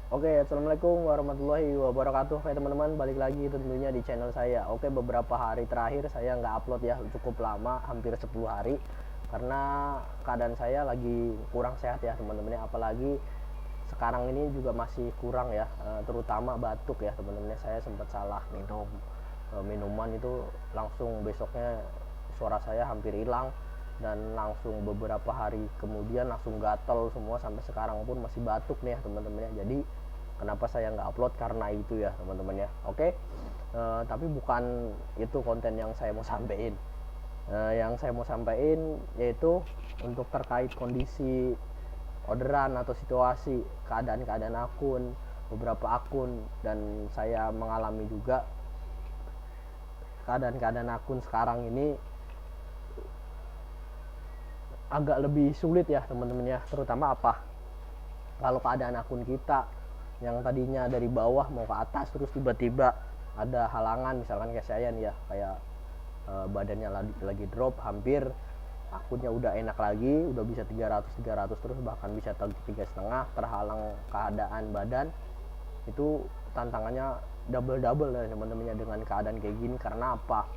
Oke, assalamualaikum warahmatullahi wabarakatuh. Oke teman-teman, balik lagi tentunya di channel saya. Oke, beberapa hari terakhir saya nggak upload ya, cukup lama, hampir 10 hari. Karena keadaan saya lagi kurang sehat ya teman-teman ya. Apalagi sekarang ini juga masih kurang ya, terutama batuk ya teman-teman ya. Saya sempat salah minum minuman itu, langsung besoknya suara saya hampir hilang. Dan langsung beberapa hari kemudian langsung gatel semua, sampai sekarang pun masih batuk nih ya teman-teman ya. Jadi kenapa saya nggak upload karena itu ya teman-teman ya. Oke. Tapi bukan itu konten yang saya mau sampaikan. Yang saya mau sampaikan yaitu untuk terkait kondisi orderan atau situasi keadaan-keadaan akun, beberapa akun, dan saya mengalami juga keadaan-keadaan akun sekarang ini agak lebih sulit ya teman-teman ya. Terutama apa, kalau keadaan akun kita yang tadinya dari bawah mau ke atas, terus tiba-tiba ada halangan, misalkan kayak saya nih ya, kayak badannya lagi drop, hampir akunnya udah enak lagi, udah bisa 300 terus bahkan bisa 3,5, terhalang keadaan badan. Itu tantangannya double ya teman-teman ya dengan keadaan kayak gini. Karena apa?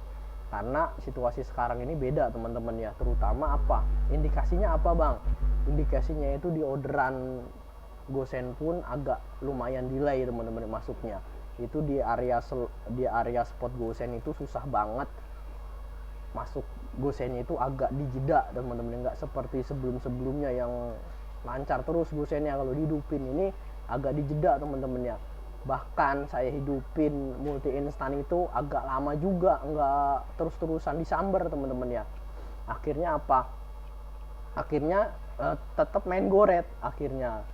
Karena situasi sekarang ini beda teman-teman ya. Terutama apa, indikasinya apa bang? Indikasinya itu di orderan Gosen pun agak lumayan delay teman-teman masuknya. Itu di area spot Gosen itu susah banget masuk. Gosennya itu agak dijeda teman-teman, nggak seperti sebelum-sebelumnya yang lancar terus Gosennya. Kalau dihidupin ini agak dijeda teman-teman ya. Bahkan saya hidupin multi instan itu agak lama juga, nggak terus-terusan disambar teman-teman ya. Akhirnya apa, akhirnya tetap main goret. Akhirnya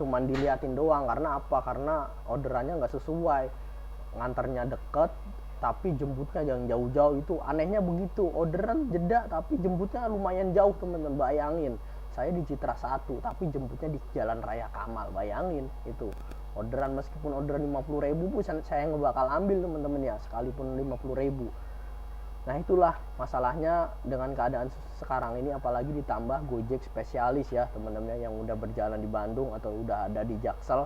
cuman diliatin doang. Karena apa? Karena orderannya nggak sesuai, nganternya deket tapi jemputnya yang jauh-jauh. Itu anehnya begitu, orderan jeda tapi jemputnya lumayan jauh teman-teman. Bayangin, saya di Citra 1 tapi jemputnya di Jalan Raya Kamal. Bayangin itu orderan, meskipun orderan 50.000 pun saya nggak bakal ambil teman-teman ya, sekalipun 50.000. Nah itulah masalahnya dengan keadaan sekarang ini, apalagi ditambah Gojek spesialis ya teman-teman yang udah berjalan di Bandung atau udah ada di Jaksel,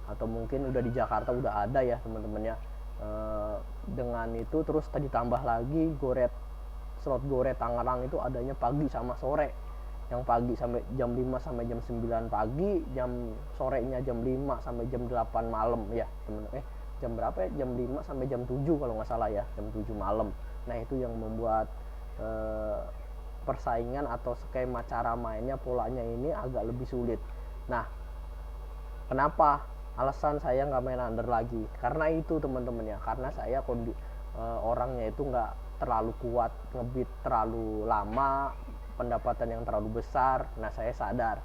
atau mungkin udah di Jakarta udah ada ya teman-teman ya. Dengan itu terus ditambah lagi slot Goret Tangerang itu adanya pagi sama sore. Yang pagi sampai jam 5 sampai jam 9 pagi, jam sorenya jam 5 sampai jam 8 malam ya teman-teman. Jam berapa ya? Jam 5 sampai jam 7 kalau nggak salah ya, jam 7 malam. Nah itu yang membuat persaingan atau skema cara mainnya, polanya ini agak lebih sulit. Nah kenapa alasan saya nggak main under lagi? Karena itu teman-teman ya, karena saya orangnya itu nggak terlalu kuat ngebit terlalu lama, pendapatan yang terlalu besar. Nah saya sadar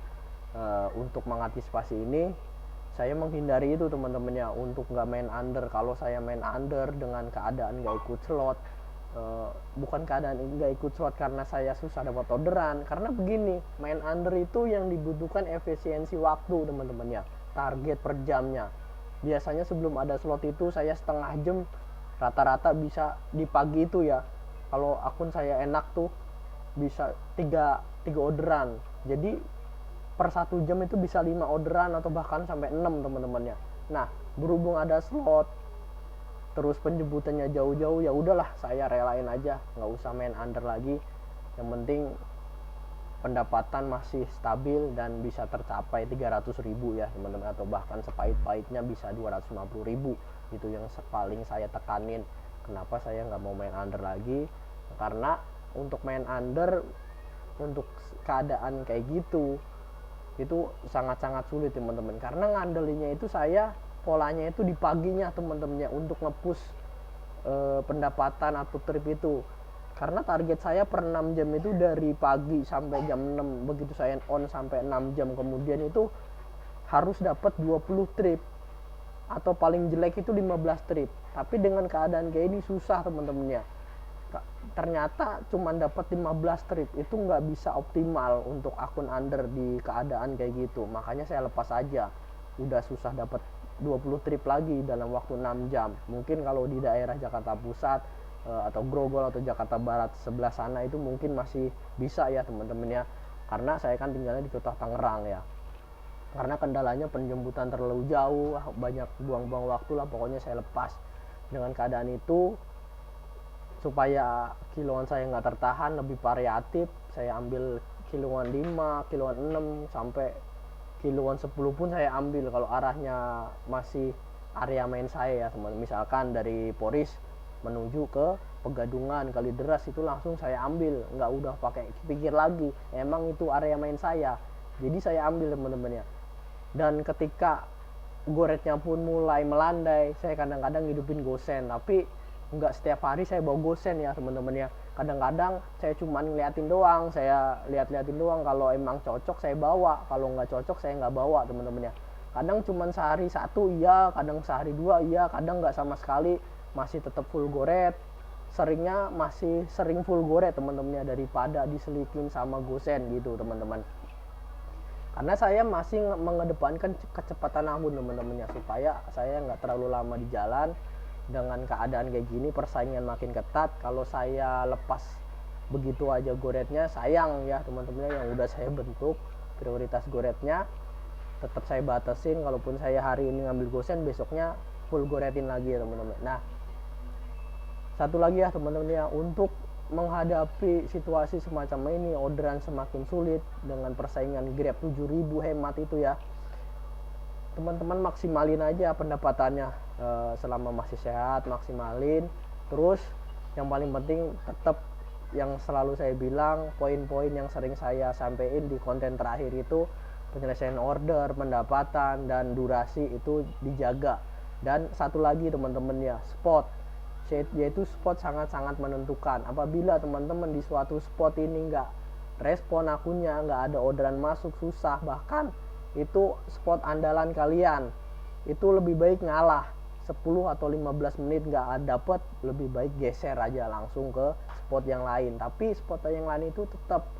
untuk mengantisipasi ini saya menghindari itu teman-teman ya, untuk nggak main under. Kalau saya main under dengan keadaan nggak ikut slot, bukan keadaan nggak ikut slot karena saya susah dapat orderan. Karena begini, main under itu yang dibutuhkan efisiensi waktu teman-teman ya, target per jamnya. Biasanya sebelum ada slot itu saya setengah jam rata-rata bisa di pagi itu ya. Kalau akun saya enak tuh bisa 3 orderan. Jadi per 1 jam itu bisa 5 orderan atau bahkan sampai 6 teman-temannya. Nah berhubung ada slot terus penjemputannya jauh-jauh, ya udahlah saya relain aja, nggak usah main under lagi. Yang penting pendapatan masih stabil dan bisa tercapai 300.000 ya teman-teman, atau bahkan sepahit-pahitnya bisa 250.000. Itu yang paling saya tekanin. Kenapa saya nggak mau main under lagi? Karena untuk main under untuk keadaan kayak gitu itu sangat-sangat sulit teman-teman. Karena ngandelinya itu saya polanya itu di paginya teman-temannya, untuk ngepush pendapatan atau trip itu. Karena target saya per 6 jam itu dari pagi sampai jam 6. Begitu saya on sampai 6 jam kemudian itu harus dapat 20 trip, atau paling jelek itu 15 trip. Tapi dengan keadaan kayak ini susah teman-temannya. Ternyata cuma dapat 15 trip, itu nggak bisa optimal untuk akun under di keadaan kayak gitu. Makanya saya lepas aja. Udah susah dapat 20 trip lagi dalam waktu 6 jam. Mungkin kalau di daerah Jakarta Pusat atau Grogol atau Jakarta Barat sebelah sana itu mungkin masih bisa ya teman-teman ya. Karena saya kan tinggalnya di kota Tangerang ya. karena kendalanya penjemputan terlalu jauh, banyak buang-buang waktu lah, pokoknya saya lepas. Dengan keadaan itu, supaya kiloan saya nggak tertahan, lebih variatif, saya ambil kiloan 5, kiloan 6, sampai kiloan 10 pun saya ambil kalau arahnya masih area main saya ya teman. Misalkan dari Poris menuju ke Pegadungan, Kalideres, itu langsung saya ambil, nggak udah pakai pikir lagi, emang itu area main saya, jadi saya ambil teman-teman ya. Dan ketika goretnya pun mulai melandai, saya kadang-kadang hidupin gosen, tapi nggak setiap hari saya bawa gosen ya teman-teman ya. Kadang-kadang saya cuma ngeliatin doang, saya liatin doang, kalau emang cocok saya bawa, kalau nggak cocok saya nggak bawa teman-teman ya. Kadang cuma sehari satu iya, kadang sehari dua iya, kadang nggak sama sekali, masih tetap full goret. Seringnya masih sering full goret teman-teman ya, daripada diselikin sama gosen gitu teman-teman. Karena saya masih mengedepankan kecepatan aku teman-teman ya, supaya saya nggak terlalu lama di jalan. Dengan keadaan kayak gini, persaingan makin ketat, kalau saya lepas begitu aja goretnya, sayang ya teman-teman yang udah saya bentuk prioritas goretnya. Tetap saya batasin, kalaupun saya hari ini ngambil gosen, besoknya full goretin lagi ya teman-teman. Nah, satu lagi ya teman-teman ya, untuk menghadapi situasi semacam ini, orderan semakin sulit dengan persaingan Grab 7.000 hemat itu ya, teman-teman maksimalin aja pendapatannya selama masih sehat, maksimalin. Terus yang paling penting tetap yang selalu saya bilang, poin-poin yang sering saya sampaikan di konten terakhir itu, penyelesaian order, pendapatan, dan durasi itu dijaga. Dan satu lagi teman-teman ya, spot, yaitu spot sangat-sangat menentukan. Apabila teman-teman di suatu spot ini nggak respon akunnya, nggak ada orderan masuk, susah, bahkan itu spot andalan kalian, itu lebih baik ngalah 10 atau 15 menit nggak dapet, lebih baik geser aja langsung ke spot yang lain. Tapi spot yang lain itu tetap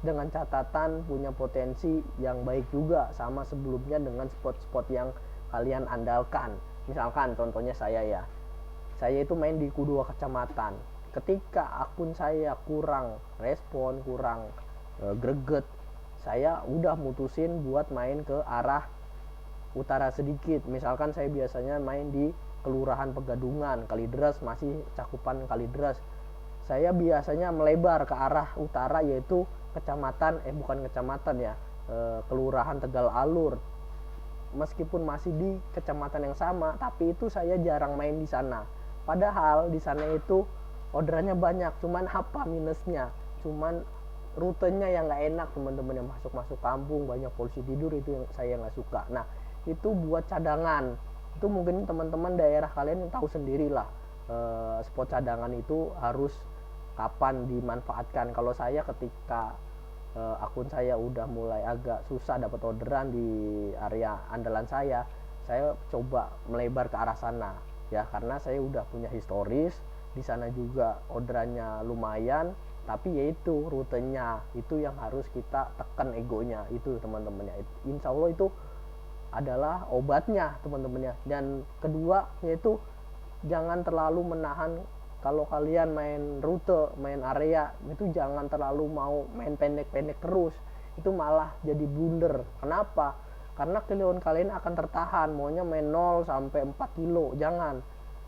dengan catatan punya potensi yang baik juga sama sebelumnya dengan spot-spot yang kalian andalkan. Misalkan contohnya saya itu main di kedua kecamatan. Ketika akun saya kurang respon, kurang greget, saya udah mutusin buat main ke arah utara sedikit. Misalkan saya biasanya main di Kelurahan Pegadungan, Kalideres, masih cakupan Kalideres. Saya biasanya melebar ke arah utara, yaitu Kelurahan Tegal Alur. Meskipun masih di kecamatan yang sama, tapi itu saya jarang main di sana. Padahal di sana itu orderannya banyak, cuman apa minusnya? Cuman rutenya yang nggak enak teman-teman, yang masuk kampung, banyak polisi tidur, itu yang saya nggak suka. Nah, itu buat cadangan. Itu mungkin teman-teman daerah kalian yang tahu sendirilah, spot cadangan itu harus kapan dimanfaatkan. Kalau saya ketika akun saya udah mulai agak susah dapat orderan di area andalan saya coba melebar ke arah sana ya, karena saya udah punya historis di sana juga, orderannya lumayan. Tapi yaitu rutenya itu yang harus kita tekan egonya itu teman-teman ya. Insya Allah itu adalah obatnya teman-teman ya. Dan kedua yaitu jangan terlalu menahan. Kalau kalian main rute, main area, itu jangan terlalu mau main pendek-pendek terus, itu malah jadi blunder. Kenapa? Karena kiloan kalian akan tertahan, maunya main 0 sampai 4 kilo, jangan.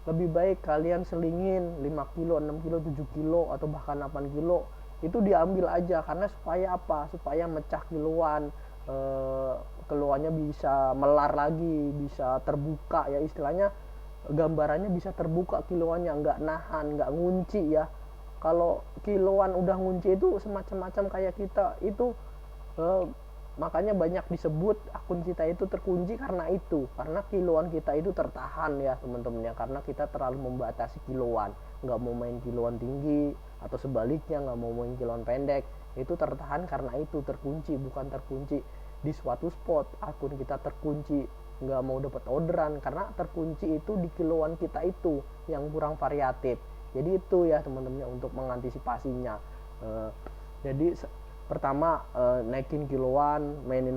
Lebih baik kalian selingin 5 kilo, 6 kilo, 7 kilo, atau bahkan 8 kilo. Itu diambil aja, karena supaya apa? Supaya mecah kiloan, kiloannya bisa melar lagi, bisa terbuka ya istilahnya, gambarannya bisa terbuka kiloannya, nggak nahan, nggak ngunci ya. Kalau kiloan udah ngunci itu semacam-macam kayak kita itu, makanya banyak disebut akun kita itu terkunci karena itu, karena kiloan kita itu tertahan ya teman-teman ya, karena kita terlalu membatasi kiloan, nggak mau main kiloan tinggi, atau sebaliknya nggak mau main kiloan pendek. Itu tertahan karena itu, terkunci, bukan terkunci di suatu spot. Akun kita terkunci, nggak mau dapat orderan karena terkunci itu di kiloan kita itu yang kurang variatif. Jadi itu ya teman-teman untuk mengantisipasinya. Jadi pertama, naikin kiloan, mainin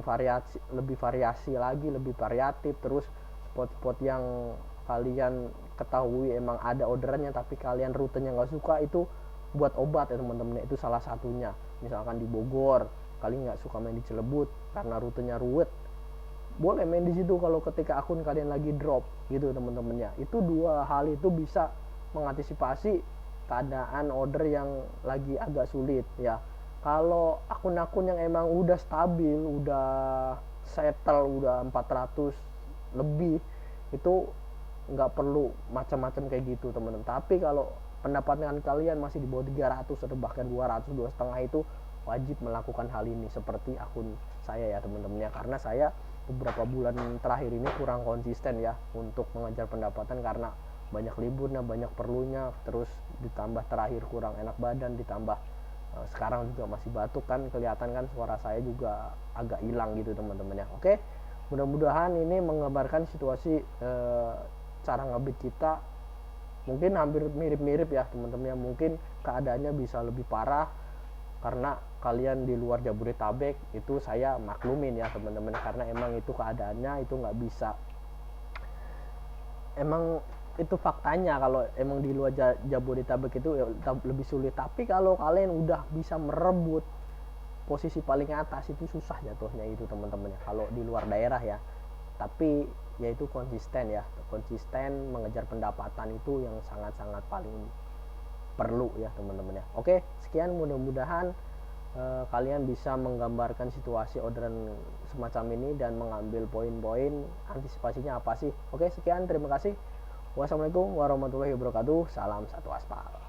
lebih variatif. Terus spot-spot yang kalian ketahui emang ada orderannya tapi kalian rutenya nggak suka, itu buat obat ya teman-teman. Itu salah satunya. Misalkan di Bogor, kalian nggak suka main di Cilebut karena rutenya ruwet, boleh main di situ kalau ketika akun kalian lagi drop gitu teman-temannya. Itu dua hal itu bisa mengantisipasi keadaan order yang lagi agak sulit ya. Kalau akun-akun yang emang udah stabil, udah settle, udah 400 lebih, itu nggak perlu macam-macam kayak gitu teman-teman. Tapi kalau pendapatan kalian masih di bawah 300 atau bahkan 200, 2,5, itu wajib melakukan hal ini seperti akun saya ya teman-teman ya. Karena saya beberapa bulan terakhir ini kurang konsisten ya untuk mengejar pendapatan karena banyak liburnya, banyak perlunya, terus ditambah terakhir kurang enak badan, ditambah sekarang juga masih batuk kan, kelihatan kan suara saya juga agak hilang gitu teman-teman ya. Oke, mudah-mudahan ini menggambarkan situasi cara ngebit kita mungkin hampir mirip-mirip ya teman-teman ya. Mungkin keadaannya bisa lebih parah karena kalian di luar Jabodetabek, itu saya maklumin ya teman-teman, karena emang itu keadaannya itu nggak bisa, emang itu faktanya. Kalau emang di luar Jabodetabek itu lebih sulit. Tapi kalau kalian udah bisa merebut posisi paling atas itu susah jatuhnya itu teman-teman ya, kalau di luar daerah ya. Tapi yaitu konsisten ya, konsisten mengejar pendapatan itu yang sangat-sangat paling perlu ya teman-teman ya. Oke, sekian, mudah-mudahan kalian bisa menggambarkan situasi orderan semacam ini dan mengambil poin-poin antisipasinya apa sih. Oke, sekian, terima kasih. Wassalamualaikum warahmatullahi wabarakatuh. Salam satu aspal.